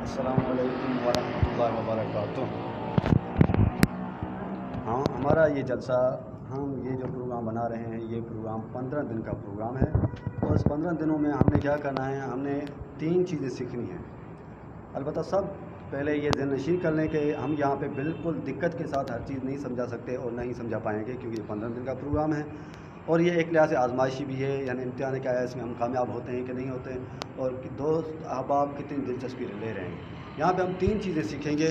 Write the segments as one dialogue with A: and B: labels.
A: السلام علیکم ورحمۃ اللہ وبرکاتہ۔ ہاں، ہمارا یہ جلسہ، ہم یہ جو پروگرام بنا رہے ہیں، یہ پروگرام 15 دن کا پروگرام ہے، اور اس 15 دنوں میں ہم نے کیا کرنا ہے، ہم نے 3 چیزیں سیکھنی ہیں۔ البتہ سب پہلے یہ ذہن نشین کر لیں کہ ہم یہاں پہ بالکل دقت کے ساتھ ہر چیز نہیں سمجھا سکتے اور نہیں سمجھا پائیں گے، کیونکہ یہ 15 دن کا پروگرام ہے، اور یہ ایک لحاظ سے آزمائشی بھی ہے، یعنی امتحان کیا ہے، اس میں ہم کامیاب ہوتے ہیں کہ نہیں ہوتے ہیں، اور دوست احباب کتنی دلچسپی لے رہے ہیں۔ یہاں پہ ہم 3 چیزیں سیکھیں گے۔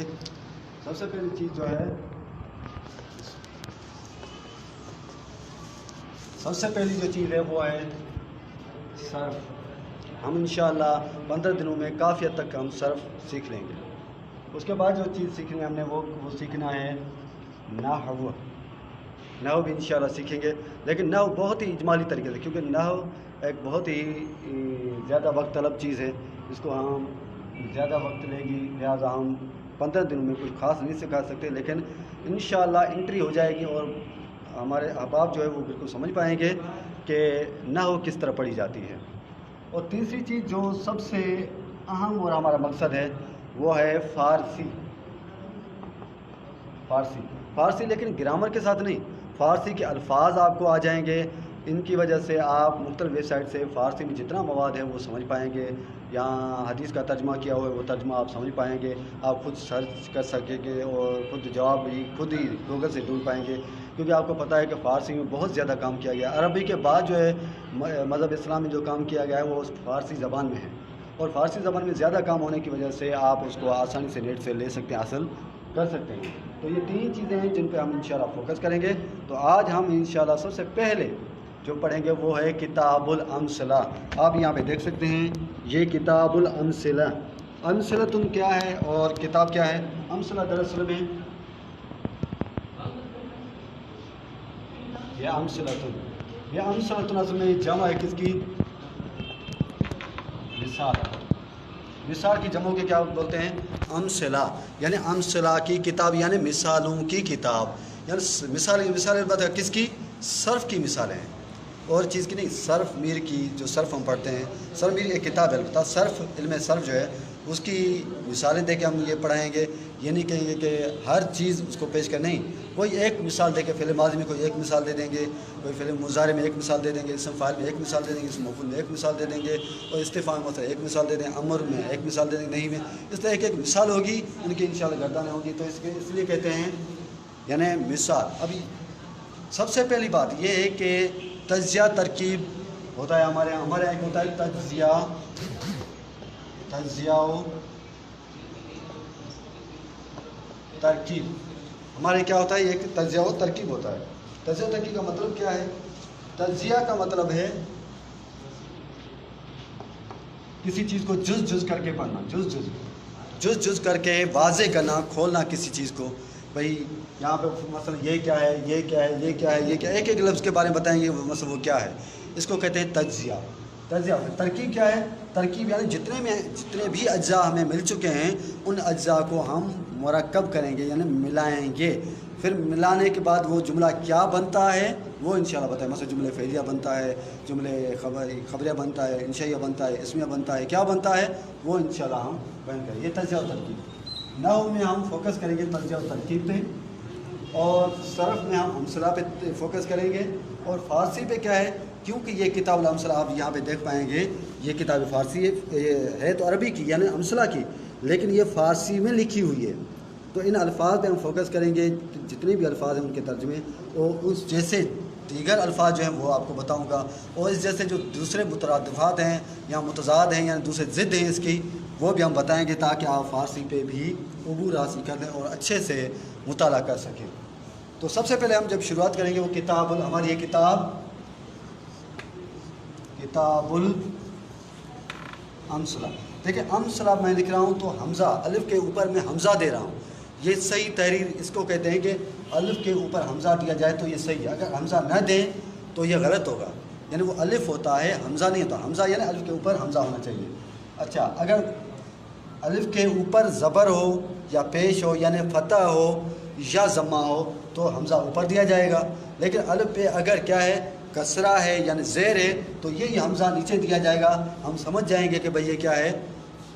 A: سب سے پہلی چیز جو ہے، سب سے پہلی جو چیز ہے وہ ہے صرف۔ ہم انشاءاللہ 15 دنوں میں کافی حد تک ہم صرف سیکھ لیں گے۔ اس کے بعد جو چیز سیکھنی ہے ہم نے وہ سیکھنا ہے نحو۔ نحو بھی انشاءاللہ سیکھیں گے، لیکن نحو بہت ہی اجمالی طریقے سے، کیونکہ نحو ایک بہت ہی زیادہ وقت طلب چیز ہے، اس کو ہم زیادہ وقت لے گی، لہٰذا ہم 15 دنوں میں کچھ خاص نہیں سکھا سکتے، لیکن انشاءاللہ انٹری ہو جائے گی اور ہمارے احباب جو ہے وہ بالکل سمجھ پائیں گے کہ نحو کس طرح پڑھی جاتی ہے۔ اور تیسری چیز جو سب سے اہم اور ہمارا مقصد ہے وہ ہے فارسی۔ فارسی لیکن گرامر کے ساتھ نہیں، فارسی کے الفاظ آپ کو آ جائیں گے، ان کی وجہ سے آپ مختلف ویب سائٹ سے فارسی میں جتنا مواد ہے وہ سمجھ پائیں گے، یہاں حدیث کا ترجمہ کیا ہوا ہے وہ ترجمہ آپ سمجھ پائیں گے، آپ خود سرچ کر سکیں گے اور خود جواب بھی خود ہی گوگل سے ڈھونڈ پائیں گے، کیونکہ آپ کو پتہ ہے کہ فارسی میں بہت زیادہ کام کیا گیا ہے۔ عربی کے بعد جو ہے مذہب اسلام میں جو کام کیا گیا ہے وہ اس فارسی زبان میں ہے، اور فارسی زبان میں زیادہ کام ہونے کی وجہ سے آپ اس کو آسانی سے نیٹ سے لے سکتے ہیں، حاصل کر سکتے ہیں۔ تو یہ 3 چیزیں ہیں جن پہ ہم انشاءاللہ فوکس کریں گے۔ تو آج ہم انشاءاللہ سب سے پہلے جو پڑھیں گے وہ ہے کتاب الامثلہ۔ آپ یہاں پہ دیکھ سکتے ہیں یہ کتاب الامثلہ۔ امثلۃ کیا ہے اور کتاب کیا ہے؟ امثلہ دراصل میں یہ امثلۃ اصل میں جمع ہے کس کی؟ مثال۔ مثال کی جمع کے کیا بولتے ہیں؟ امثلہ، یعنی امثلہ کی کتاب، یعنی مثالوں کی کتاب، یعنی مثال بات کس کی؟ صرف کی مثالیں ہیں، اور چیز کی نہیں، صرف میر کی، جو صرف ہم پڑھتے ہیں، صرف میر ایک کتاب ہے، البتہ صرف، علم صرف جو ہے اس کی مثالیں دے کے ہم یہ پڑھائیں گے، یہ نہیں کہیں گے کہ ہر چیز اس کو پیش کر، نہیں، کوئی ایک مثال دے کے فعل ماضی میں کوئی ایک مثال دے دیں گے، کوئی فعل مضارع میں ایک مثال دے دیں گے، اسم فاعل میں ایک مثال دے دیں گے، اسم مفعول میں ایک مثال دے دیں گے، اور استفہام مثلا ایک مثال دے دیں، امر میں ایک مثال دے دیں گے، نہیں میں، اس طرح ایک مثال ہوگی، ان کی انشاءاللہ گردانیں ہوگی، تو اس لیے کہتے ہیں یعنی مثال۔ ابھی سب سے پہلی بات یہ ہے کہ تجزیہ ترکیب ہوتا ہے، ہمارے یہاں ایک ہوتا ہے تجزیہ و ترکیب۔ ہمارے کیا ہوتا ہے؟ ایک تجزیہ و ترکیب ہوتا ہے۔ تجزیہ و ترکیب کا مطلب کیا ہے؟ تجزیہ کا مطلب ہے کسی چیز کو جز کر کے پڑھنا، جز کر کے واضح کرنا، کھولنا کسی چیز کو، بھئی یہاں پہ مثلا یہ کیا ہے، یہ کیا ہے، یہ کیا ہے، یہ کیا ہے، ایک ایک لفظ کے بارے میں بتائیں گے مثلا وہ کیا ہے، اس کو کہتے ہیں تجزیہ۔ ترکیب کیا ہے؟ ترکیب یعنی جتنے بھی اجزاء ہمیں مل چکے ہیں ان اجزاء کو ہم مرکب کریں گے، یعنی ملائیں گے، پھر ملانے کے بعد وہ جملہ کیا بنتا ہے وہ انشاءاللہ بتائیں، مثلا جملے فعلیہ بنتا ہے، جملے خبریہ بنتا ہے، انشائیہ بنتا ہے، اسمیہ بنتا ہے، کیا بنتا ہے وہ انشاءاللہ ہم بیان کریں گے۔ یہ تجزیہ و ترکیب۔ نحو میں ہم فوکس کریں گے تجزیہ و ترکیب پہ، اور صرف میں ہم امثلہ پہ فوکس کریں گے، اور فارسی پہ کیا ہے، کیونکہ یہ کتاب الامثلہ آپ یہاں پہ دیکھ پائیں گے، یہ کتاب فارسی ہے تو عربی کی یعنی امثلہ کی، لیکن یہ فارسی میں لکھی ہوئی ہے، تو ان الفاظ پہ ہم فوکس کریں گے، جتنے بھی الفاظ ہیں ان کے ترجمے، اور اس جیسے دیگر الفاظ جو ہیں وہ آپ کو بتاؤں گا، اور اس جیسے جو دوسرے مترادفات ہیں یا متضاد ہیں یا دوسرے ضد ہیں اس کی، وہ بھی ہم بتائیں گے تاکہ آپ فارسی پہ بھی عبور حاصل کر دیں اور اچھے سے مطالعہ کر سکیں۔ تو سب سے پہلے ہم جب شروعات کریں گے وہ ہماری یہ کتاب الامثلہ۔ دیکھیں امثلہ میں لکھ رہا ہوں تو حمزہ، الف کے اوپر میں حمزہ دے رہا ہوں، یہ صحیح تحریر اس کو کہتے ہیں کہ الف کے اوپر حمزہ دیا جائے تو یہ صحیح ہے، اگر حمزہ نہ دیں تو یہ غلط ہوگا، یعنی وہ الف ہوتا ہے حمزہ نہیں ہوتا، حمزہ یعنی الف کے اوپر حمزہ ہونا چاہیے۔ اچھا، اگر الف کے اوپر زبر ہو یا پیش ہو یعنی فتح ہو یا ضمہ ہو تو حمزہ اوپر دیا جائے گا، لیکن الف پہ اگر کیا ہے کسرہ ہے یعنی زیر ہے تو یہی حمزہ نیچے دیا جائے گا، ہم سمجھ جائیں گے کہ بھئی یہ کیا ہے،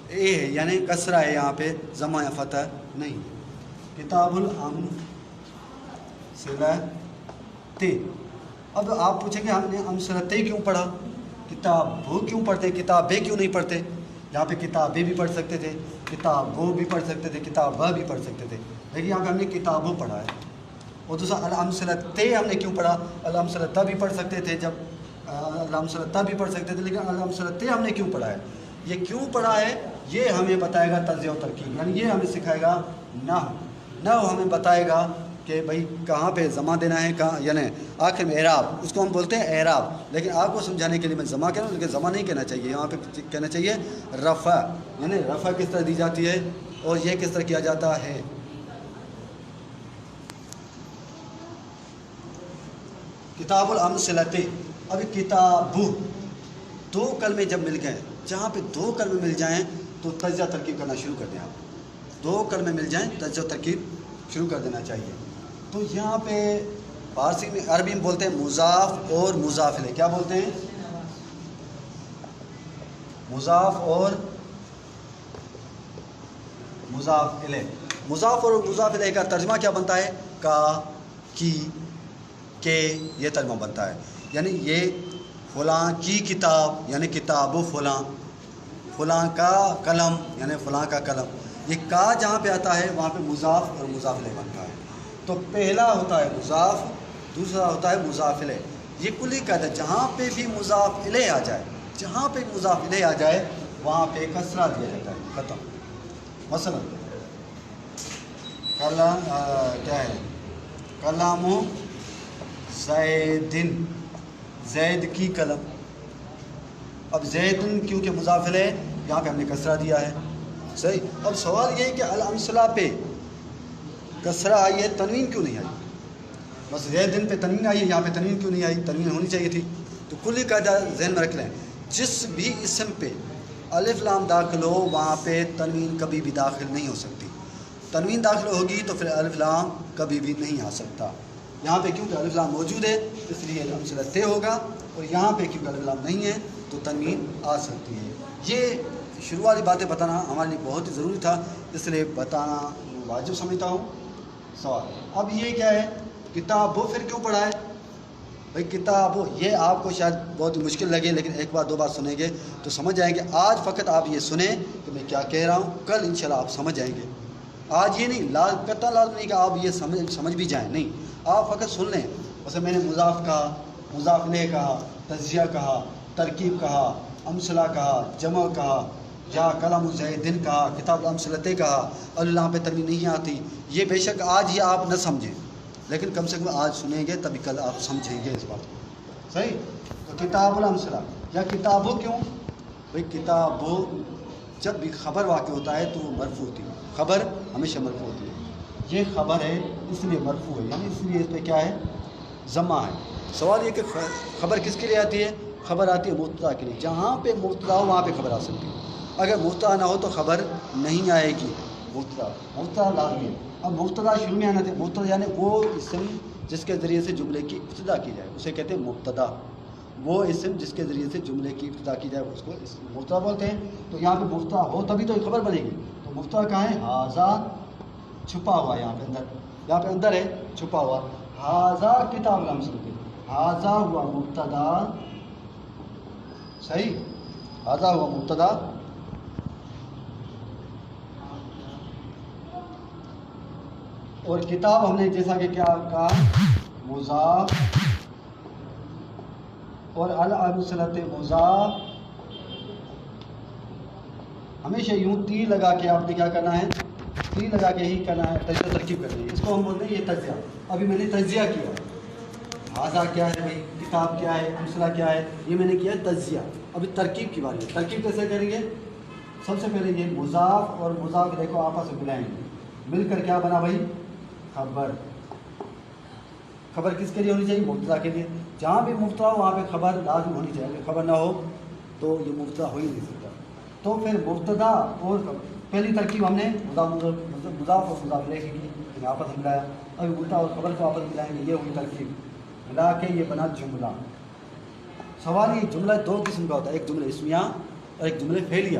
A: اے ہے یعنی کسرہ ہے یہاں پہ، ضمہ یا فتح نہیں. کتاب الامثلۃ. اب آپ پوچھیں گے ہم نے امثلۃ کیوں پڑھا، کتاب وہ کیوں پڑھتے، کتابیں کیوں نہیں پڑھتے؟ یہاں پہ کتابیں بھی پڑھ سکتے تھے، کتاب وہ بھی پڑھ سکتے تھے، کتاب وہ بھی پڑھ سکتے تھے، لیکن یہاں پہ ہم نے کتابوں پڑھا ہے. اور دوسرا الامثلۃ ہم نے کیوں پڑھا؟ الامثلۃ بھی پڑھ سکتے تھے، جب الامثلۃ بھی پڑھ سکتے تھے، لیکن الامثلۃ ہم نے کیوں پڑھا ہے؟ یہ کیوں پڑھا ہے یہ ہمیں بتائے گا تجزیہ و ترکیب، یعنی یہ ہمیں سکھائے گا نحو ہمیں بتائے گا کہ بھائی کہاں پہ ضمہ دینا ہے، کہاں یعنی آخر میں اعراب، اس کو ہم بولتے ہیں اعراب. لیکن آپ کو سمجھانے کے لیے میں ضمہ کہہ رہا ہوں، لیکن ضمہ نہیں کہنا چاہیے، یہاں پہ کہنا چاہیے رفع، یعنی رفع کس طرح دی جاتی ہے اور یہ کس طرح کیا جاتا ہے. کتاب الامثلۃ. ابھی کتاب دو کلمے جب مل گئے، جہاں پہ دو کلمے مل جائیں تو تجزیہ ترکیب کرنا شروع کر دیں. آپ دو کلمے مل جائیں تجزیہ ترکیب شروع کر دینا چاہیے. تو یہاں پہ فارسی میں عربی میں بولتے ہیں مضاف اور مضاف الیہ. کیا بولتے ہیں؟ مضاف اور مضاف الیہ. مضاف اور مضاف الیہ کا ترجمہ کیا بنتا ہے؟ کا، کی، کے، یہ ترجمہ بنتا ہے. یعنی یہ فلاں کی کتاب یعنی کتاب و فلاں، فلاں کا قلم یعنی فلاں کا قلم. یہ کا جہاں پہ آتا ہے وہاں پہ مضاف اور مضاف الیہ بنتا ہے. تو پہلا ہوتا ہے مضاف، دوسرا ہوتا ہے مضاف الیہ. یہ کلی قاعدہ، جہاں پہ بھی مضاف الیہ آ جائے، جہاں پہ مضاف الیہ آ جائے وہاں پہ کسرہ دیا جاتا ہے، ختم. مثلا کیا ہے؟ کلام زیدن، زید کی قلم. اب زیدن کیونکہ مضاف الیہ، یہاں پہ ہم نے کسرہ دیا ہے. صحیح. اب سوال یہ ہے کہ الامثلہ پہ کسرہ آئی ہے، تنوین کیوں نہیں آئی؟ بس زیدن پہ تنوین آئی ہے، یہاں پہ تنوین کیوں نہیں آئی؟ تنوین ہونی چاہیے تھی. تو کلی قاعدہ ذہن میں رکھ لیں، جس بھی اسم پہ الف لام داخل ہو وہاں پہ تنوین کبھی بھی داخل نہیں ہو سکتی. تنوین داخل ہوگی تو پھر الف لام کبھی بھی نہیں آ سکتا. یہاں پہ کیونکہ الف لام موجود ہے اس لیے الامثلۃ ہوگا، اور یہاں پہ کیونکہ الف لام نہیں ہے تو تنوین آ سکتی ہے. یہ شروع والی باتیں بتانا ہمارے لیے بہت ہی ضروری تھا، اس لیے بتانا واجب سمجھتا ہوں. سوال اب یہ کیا ہے؟ کتاب وہ پھر کیوں پڑھا ہے؟ بھائی کتاب یہ آپ کو شاید بہت ہی مشکل لگے، لیکن ایک بار دو بار سنیں گے تو سمجھ جائیں گے. آج فقط آپ یہ سنیں کہ میں کیا کہہ رہا ہوں، کل انشاءاللہ آپ سمجھ جائیں گے. آج یہ نہیں قطعا لازم نہیں کہ آپ یہ سمجھ بھی جائیں، نہیں، آپ فقط سن لیں. ویسے میں نے مضاف کہا، مضاف الیہ کہا، تجزیہ کہا، ترکیب کہا، امثلہ کہا، جمع کہا، یا کلام زیدن کہا، کتاب الامثلۃ کہا، اللہ پہ تنوین نہیں آتی. یہ بے شک آج ہی آپ نہ سمجھیں، لیکن کم سے کم آج سنیں گے تبھی کل آپ سمجھیں گے اس بات کو. صحیح. تو کتاب الامثلہ یا کتابوں کیوں؟ بھائی کتابوں جب بھی خبر واقع ہوتا ہے تو وہ مرفوع ہوتی ہے، خبر ہمیشہ مرفوع ہوتی ہے. یہ خبر ہے اس لیے مرفوع ہے، یعنی اس لیے اس پہ کیا ہے؟ ضمہ ہے. سوال یہ کہ خبر کس کے لیے آتی ہے؟ خبر آتی ہے مبتدا کے لیے. جہاں پہ مبتدا ہو وہاں پہ خبر آ سکتی ہے. اگر مبتدا نہ ہو تو خبر نہیں آئے گی. مبتدا لازمی ہے. اب مبتدا شروع میں آنا تھا. مبتدا یعنی وہ اسم جس کے ذریعے سے جملے کی ابتدا کی جائے اسے کہتے ہیں مبتدا. وہ اسم جس کے ذریعے سے جملے کی ابتدا کی جائے اس کو مبتدا بولتے ہیں. تو یہاں پہ مبتدا ہو تبھی تو خبر بنے گی. تو مبتدا کہاں ہے؟ ہاذا چھپا ہوا، یہاں پہ اندر، یہاں پہ اندر ہے چھپا ہوا. ہاذا کتاب الامثلۃ، ہاذا ہوا مبتدا. صحیح. ہاذا ہوا مبتدا، اور کتاب ہم نے جیسا کہ کیا کہا؟ مضاف، اور الامثلۃ مضاف. ہمیشہ یوں تیر لگا کے آپ نے کیا کرنا ہے؟ تیر لگا کے ہی کرنا ہے، تجزیہ ترکیب کرنی ہے. اس کو ہم بولتے ہیں یہ تجزیہ. ابھی میں نے تجزیہ کیا، ہاذا کیا ہے بھائی، کتاب کیا ہے، امثلہ کیا ہے، یہ میں نے کیا ہے تجزیہ. ابھی ترکیب کی بات ہے. ترکیب کیسے کریں گے؟ سب سے پہلے یہ مضاف اور مضاف الیہ کو آپس میں ملائیں گے. مل کر کیا بنا بھائی؟ خبر. خبر کس کے لیے ہونی چاہیے؟ مبتدا کے لیے. جہاں بھی مبتدا ہو وہاں پہ خبر لازم ہونی چاہیے. اگر خبر نہ ہو تو یہ مبتدا ہو ہی نہیں سکتا. تو پھر مبتدا اور پہلی ترکیب ہم نے مضاف اور مضاف الیہ کی آپس میں ملایا. ابھی مبتدا اور خبر کو آپس میں ملائیں گے. یہ ہوئی ترکیب، ملا کے یہ بنا جملہ. سوال یہ جملہ دو قسم کا ہوتا ہے، ایک جملہ اسمیہ اور ایک جملہ فعلیہ.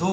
A: 2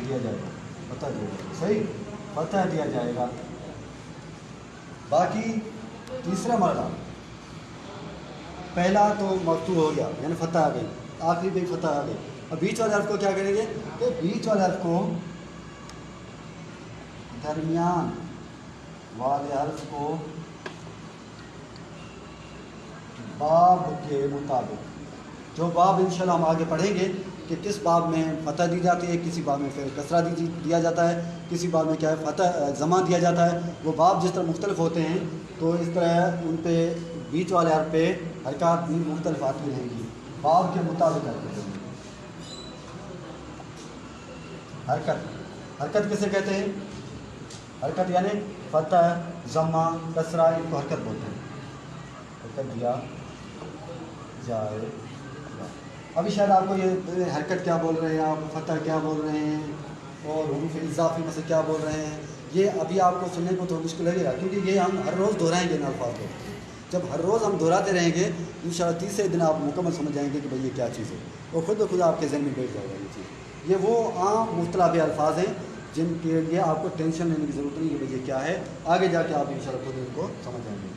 A: دیا جائے گا، فتح دیا جائے گا، صحیح، فتح دیا جائے گا۔ باقی تیسرا مرحلہ، پہلا تو مفتوح ہو گیا یعنی فتح آ گئی، آخری بھی فتح آ گئی۔ اب بیچ والے حرف کو کیا کریں گے کہ بیچ والے حرف کو درمیان والے حرف کو باب کے مطابق، جو باب انشاءاللہ ہم آگے پڑھیں گے کہ کس باب میں فتح دی جاتی ہے، کسی باب میں پھر کسرہ دیا جاتا ہے، کسی باب میں کیا ہے فتح ضمہ دیا جاتا ہے، وہ باب جس طرح مختلف ہوتے ہیں تو اس طرح ان پہ بیچ والے حرف پہ حرکات بھی مختلف آتی رہیں گی، باب کے مطابق حرکت ہوگی۔ حرکت کسے کہتے ہیں؟ حرکت یعنی فتح ضمہ کسرہ، ان کو حرکت بولتے ہیں، حرکت دیا جائے گا۔ ابھی شاید آپ کو یہ حرکت کیا بول رہے ہیں، آپ فتح کیا بول رہے ہیں اور حروف اضافی میں سے کیا بول رہے ہیں، یہ ابھی آپ کو سننے کو تو مشکل لگے گا، کیونکہ یہ ہم ہر روز دہرائیں گے ان الفاظ کو۔ جب ہر روز ہم دہراتے رہیں گے انشاءاللہ تیسرے دن آپ مکمل سمجھ جائیں گے کہ بھئی یہ کیا چیز ہے، اور خود بخود آپ کے ذہن میں بیٹھ جائے گا یہ چیز۔ یہ وہ عام مختلف الفاظ ہیں جن کے لیے آپ کو ٹینشن لینے کی ضرورت نہیں کہ بھئی یہ کیا ہے، آگے جا کے آپ انشاءاللہ خود ان کو سمجھ جائیں گے۔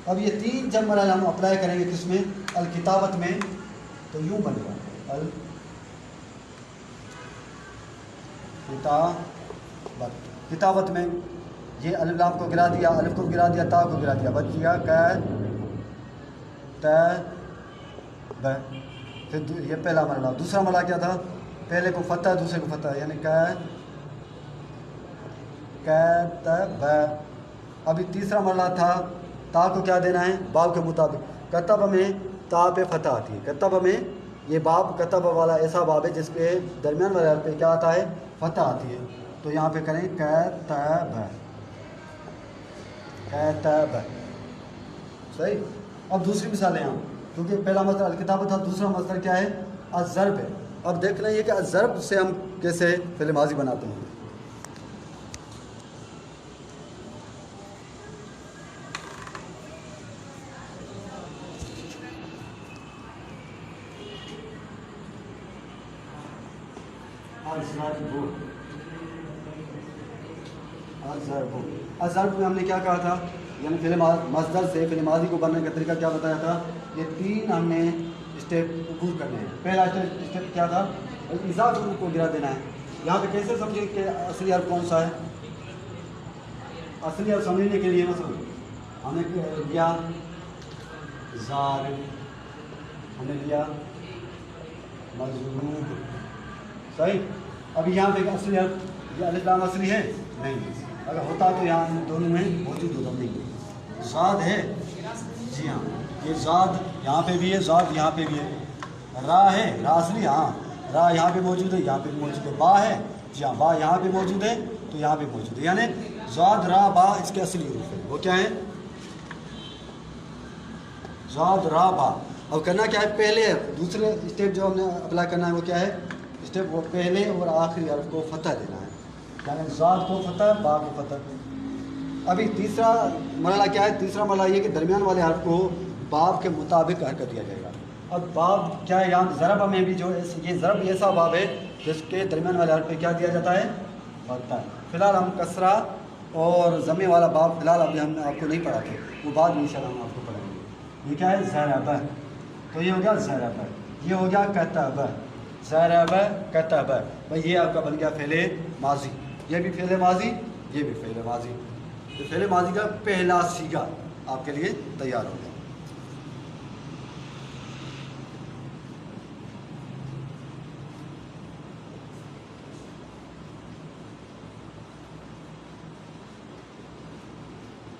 A: اب یہ تین جب مرحلہ ہم اپلائی کریں گے کس میں؟ الکتابت میں، تو یوں بنے گا کتابت میں یہ الف لام کو گرا دیا، الف کو گرا دیا، تا کو گرا دیا، بچ گیا ب۔ پھر یہ پہلا مرحلہ۔ دوسرا مرحلہ کیا تھا؟ پہلے کو فتح، دوسرے کو فتح، یعنی ب۔ ابھی تیسرا مرحلہ تھا، تا کو کیا دینا ہے؟ باب کے مطابق۔ کتب میں تا پہ فتح آتی ہے، کتب میں یہ باب کتب والا ایسا باب ہے جس کے درمیان والے حرف پہ کیا آتا ہے؟ فتح آتی ہے، تو یہاں پہ کریں کتب، کتب، صحیح۔ اب دوسری مثالیں ہم، کیونکہ پہلا مصدر الکتابت تھا، دوسرا مصدر کیا ہے؟ الضرب ہے۔ اب دیکھ لیں یہ کہ الضرب سے ہم کیسے فعل ماضی بناتے ہیں۔ الضرب میں ہم نے کیا کہا تھا؟ یعنی فعل مصدر سے فعل ماضی کو بننے کا طریقہ کیا بتایا تھا؟ یہ تین ہم نے اسٹیپ عبور کرنے ہیں۔ پہلا اسٹیپ کیا تھا؟ اضافی حروف کو گرا دینا ہے۔ یہاں پہ کیسے سمجھیں کہ اصلی حرف کون سا ہے؟ اصلی حرف سمجھنے کے لیے مثلا ہم نے لیا ضارب، ہم نے لیا مضروب، صحیح۔ اب یہاں پہ اصلی حرف یہ الف لام اصلی ہے نہیں، اگر ہوتا تو یہاں ان دونوں میں موجود ہوتا نہیں ہے۔ زاد ہے، جی ہاں، یہ زاد یہاں پہ بھی ہے، زاد یہاں پہ بھی ہے۔ را ہے، را اصلی، ہاں را یہاں پہ موجود ہے، یہاں پہ بھی موجود ہے۔ با ہے، جی ہاں با یہاں پہ موجود ہے تو یہاں پہ موجود ہے، یعنی زاد را با اس کے اصلی حروف ہے۔ وہ کیا ہے؟ زاد را با۔ اب کرنا کیا ہے؟ پہلے دوسرے اسٹیپ جو ہم نے اپلائی کرنا ہے وہ کیا ہے؟ اسٹیپ وہ پہلے اور آخری حرف کو فتح دینا ہے، یعنی زاد کو فتح، با کو فتح۔ ابھی تیسرا مرحلہ کیا ہے؟ تیسرا مرحلہ یہ کہ درمیان والے حرف کو باب کے مطابق حرکت دیا جائے گا۔ اب باب کیا ہے؟ یہاں ضرب میں بھی جو یہ ضرب ایسا باب ہے جس کے درمیان والے حرف پہ کیا دیا جاتا ہے؟ فتح۔ فی الحال ہم کسرہ اور ضمے والا باب فی الحال ابھی ہم نے آپ کو نہیں پڑھا تھا، وہ بعد میں انشاءاللہ ہم آپ کو پڑھائیں گے۔ یہ کیا ہے؟ ضرب، تو یہ ہو گیا ضرب، یہ ہو گیا کتب، ضرب کتب۔ بھائی یہ آپ کا بن گیا فعل ماضی، یہ بھی فعل ماضی، یہ بھی فعل ماضی۔ تو فعل ماضی کا پہلا صیغہ آپ کے لیے تیار ہو گیا۔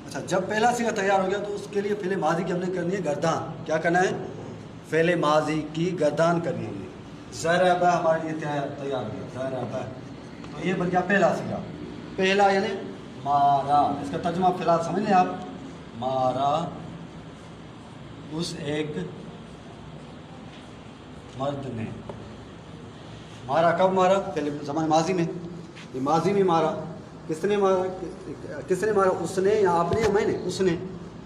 A: اچھا، جب پہلا صیغہ تیار ہو گیا تو اس کے لیے فعل ماضی کی ہم نے کرنی ہے گردان۔ کیا کرنا ہے؟ فعل ماضی کی گردان کرنی ہے۔ ضرب ہمارے لیے تیار ہو گیا، ضرب، تو یہ بن گیا پہلا صیغہ۔ پہلا یعنی مارا، اس کا ترجمہ فی الحال سمجھ لیں آپ، مارا اس ایک مرد نے۔ مارا کب مارا؟ پہلے زمان ماضی میں، یہ ماضی میں مارا۔ کس نے مارا؟ کس نے مارا؟ اس نے یا آپ نے یا میں نے؟ اس نے،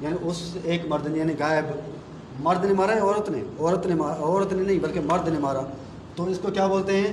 A: یعنی اس ایک مرد نے، یعنی غائب مرد نے مارا ہے، عورت نے؟ عورت نے نہیں بلکہ مرد نے مارا، تو اس کو کیا بولتے ہیں؟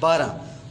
A: 12।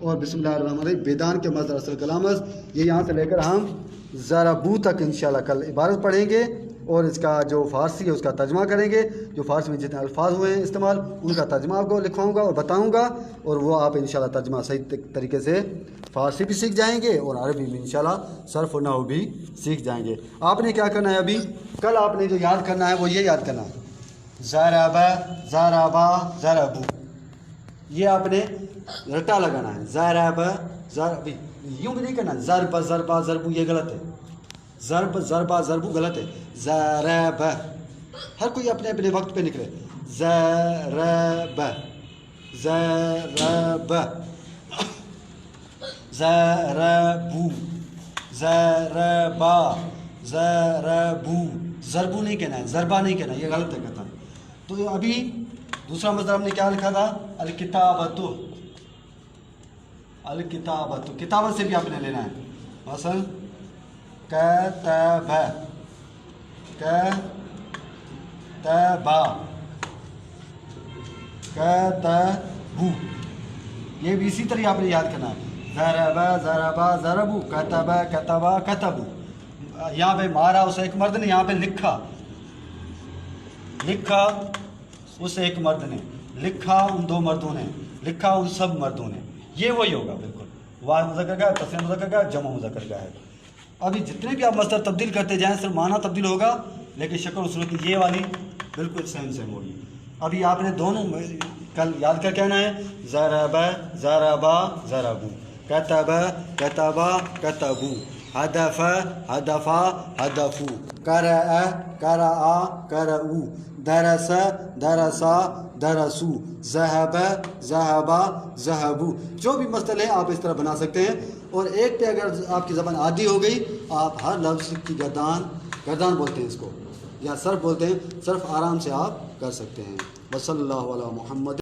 A: اور بسم اللہ الرحمن الرحیم بیدان کے مصدر اصل کلام یہ یہاں سے لے کر ہم ضربو تک انشاءاللہ کل عبارت پڑھیں گے اور اس کا جو فارسی ہے اس کا ترجمہ کریں گے. جو فارسی میں جتنے الفاظ ہوئے ہیں استعمال ان کا ترجمہ آپ کو لکھواؤں گا اور بتاؤں گا, اور وہ آپ انشاءاللہ ترجمہ صحیح طریقے سے فارسی بھی سیکھ جائیں گے اور عربی میں انشاءاللہ صرف و نحو بھی سیکھ جائیں گے. آپ نے کیا کرنا ہے ابھی کل آپ نے جو یاد کرنا ہے وہ یہ یاد کرنا ہے ضرب ضربا ضربو, یہ آپ نے رٹا لگانا ہے. ضرب ضرب یوں بھی نہیں کرنا, ضرب ضربا ضربو یہ غلط ہے, ضرب ضربا ضربو غلط ہے. ضرب ہر کوئی اپنے اپنے وقت پہ نکلے. ضرب ضرب ضربو ضربا ضربو, ضربو نہیں کہنا ہے, ضربا نہیں کہنا, یہ غلط ہے کہتا. تو ابھی دوسرا مصدر ہم نے کیا لکھا تھا الکتابۃ, الکتابۃ کتابت سے بھی آپ نے لینا ہے. مثلا کتب کتبا کتبو, یہ بھی اسی طرح آپ نے یاد کرنا ہے. ضرب ضربا ضربو کتب کتبا کتبو. یہاں پہ مارا اسے ایک مرد نے, یہاں پہ لکھا لکھا اسے ایک مرد نے, لکھا ان دو مردوں نے, لکھا ان سب مردوں نے. یہ وہی ہوگا بالکل, واحد مذکر کا تثنیہ مذکر کا جمع مذکر کا ہے. ابھی جتنے بھی آپ مصدر تبدیل کرتے جائیں صرف معنی تبدیل ہوگا لیکن شکل و صورت یہ والی بالکل سیم ہوگی. ابھی آپ نے دونوں کل یاد کر کہنا ہے ضرب ضربا ضربو, کتب کتبا کتبو, ہدف ہدفا ہدفو, قرأ قرأ قرؤ, درس درسا درسو, ذہب ذہبا ذہبو. جو بھی مصطلح ہے آپ اس طرح بنا سکتے ہیں. اور ایک پہ اگر آپ کی زبان عادی ہو گئی آپ ہر لفظ کی گردان بولتے ہیں اس کو, یا صرف بولتے ہیں, صرف آرام سے آپ کر سکتے ہیں. وصلی اللہ علی محمد.